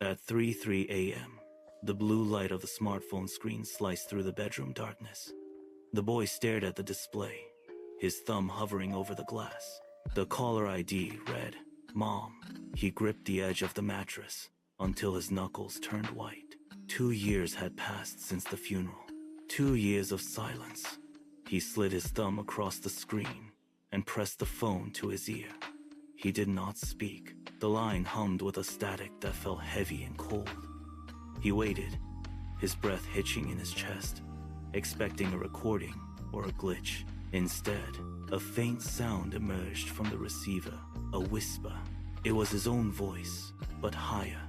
At 3:03 a.m., the blue light of the smartphone screen sliced through the bedroom darkness. The boy stared at the display, his thumb hovering over the glass. The caller ID read, "Mom." He gripped the edge of the mattress until his knuckles turned white. 2 years had passed since the funeral. 2 years of silence. He slid his thumb across the screen and pressed the phone to his ear. He did not speak. The line hummed with a static that felt heavy and cold. He waited, his breath hitching in his chest, expecting a recording or a glitch. Instead, a faint sound emerged from the receiver, a whisper. It was his own voice, but higher,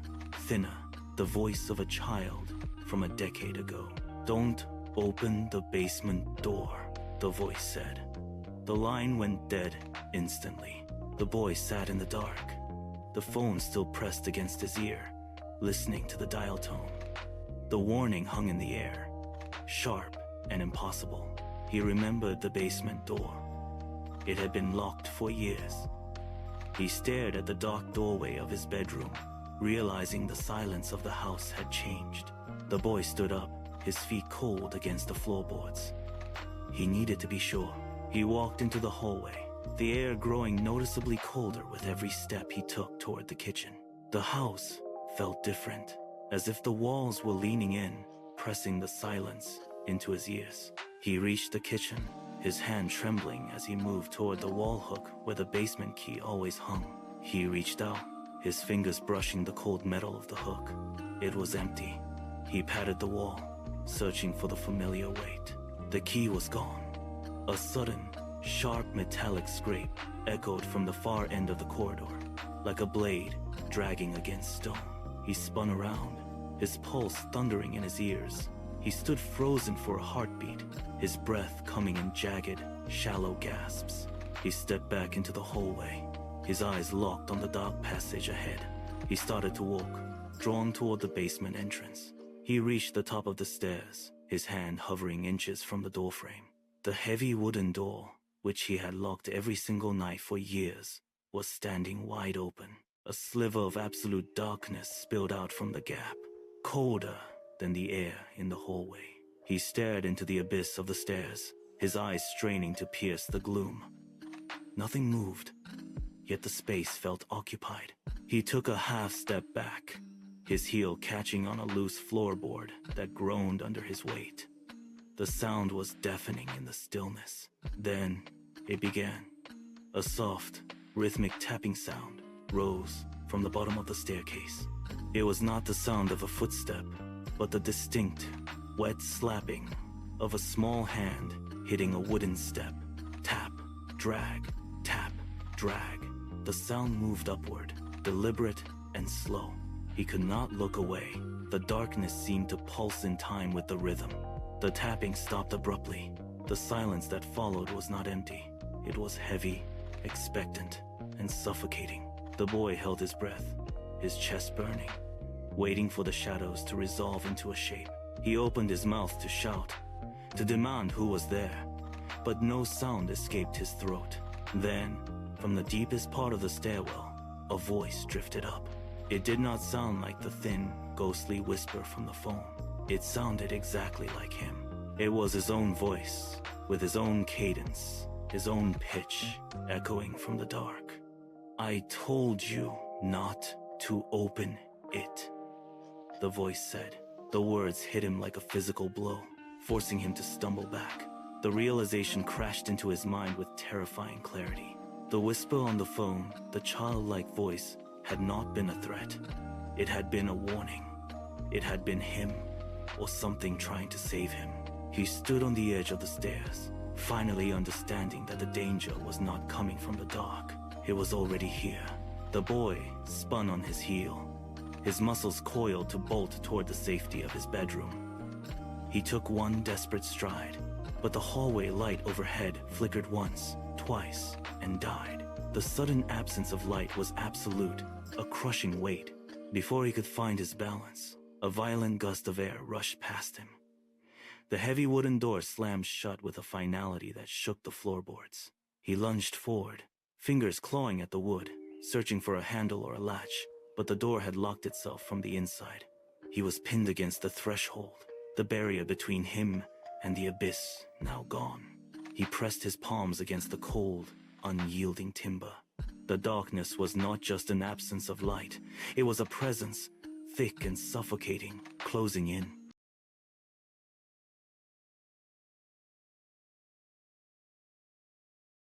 thinner, the voice of a child from a decade ago. "Don't open the basement door," the voice said. The line went dead instantly. The boy sat in the dark, the phone still pressed against his ear, listening to the dial tone. The warning hung in the air, sharp and impossible. He remembered the basement door. It had been locked for years. He stared at the dark doorway of his bedroom, realizing the silence of the house had changed. The boy stood up, his feet cold against the floorboards. He needed to be sure. He walked into the hallway, the air growing noticeably colder with every step he took toward the kitchen. The house felt different, as if the walls were leaning in, pressing the silence into his ears. He reached the kitchen, his hand trembling as he moved toward the wall hook where the basement key always hung. He reached out, his fingers brushing the cold metal of the hook. It was empty. He patted the wall, searching for the familiar weight. The key was gone. A sudden, sharp metallic scrape echoed from the far end of the corridor, like a blade dragging against stone. He spun around, his pulse thundering in his ears. He stood frozen for a heartbeat, his breath coming in jagged, shallow gasps. He stepped back into the hallway, his eyes locked on the dark passage ahead. He started to walk, drawn toward the basement entrance. He reached the top of the stairs, his hand hovering inches from the doorframe. The heavy wooden door, which he had locked every single night for years, was standing wide open. A sliver of absolute darkness spilled out from the gap, colder than the air in the hallway. He stared into the abyss of the stairs, his eyes straining to pierce the gloom. Nothing moved, yet the space felt occupied. He took a half step back, his heel catching on a loose floorboard that groaned under his weight. The sound was deafening in the stillness. Then it began. A soft, rhythmic tapping sound rose from the bottom of the staircase. It was not the sound of a footstep, but the distinct, wet slapping of a small hand hitting a wooden step. Tap, drag, tap, drag. The sound moved upward, deliberate and slow. He could not look away. The darkness seemed to pulse in time with the rhythm. The tapping stopped abruptly. The silence that followed was not empty. It was heavy, expectant, and suffocating. The boy held his breath, his chest burning, waiting for the shadows to resolve into a shape. He opened his mouth to shout, to demand who was there, but no sound escaped his throat. Then, from the deepest part of the stairwell, a voice drifted up. It did not sound like the thin, ghostly whisper from the phone. It sounded exactly like him. It was his own voice, with his own cadence, his own pitch, echoing from the dark. "I told you not to open it," the voice said. The words hit him like a physical blow, forcing him to stumble back. The realization crashed into his mind with terrifying clarity. The whisper on the phone, the childlike voice, had not been a threat. It had been a warning. It had been him, or something trying to save him. He stood on the edge of the stairs, finally understanding that the danger was not coming from the dark. It was already here. The boy spun on his heel, his muscles coiled to bolt toward the safety of his bedroom. He took one desperate stride, but the hallway light overhead flickered once, twice, and died. The sudden absence of light was absolute, a crushing weight. Before he could find his balance, a violent gust of air rushed past him. The heavy wooden door slammed shut with a finality that shook the floorboards. He lunged forward, fingers clawing at the wood, searching for a handle or a latch. but the door had locked itself from the inside. He was pinned against the threshold, the barrier between him and the abyss now gone. He pressed his palms against the cold, unyielding timber. The darkness was not just an absence of light, it was a presence, thick and suffocating, closing in.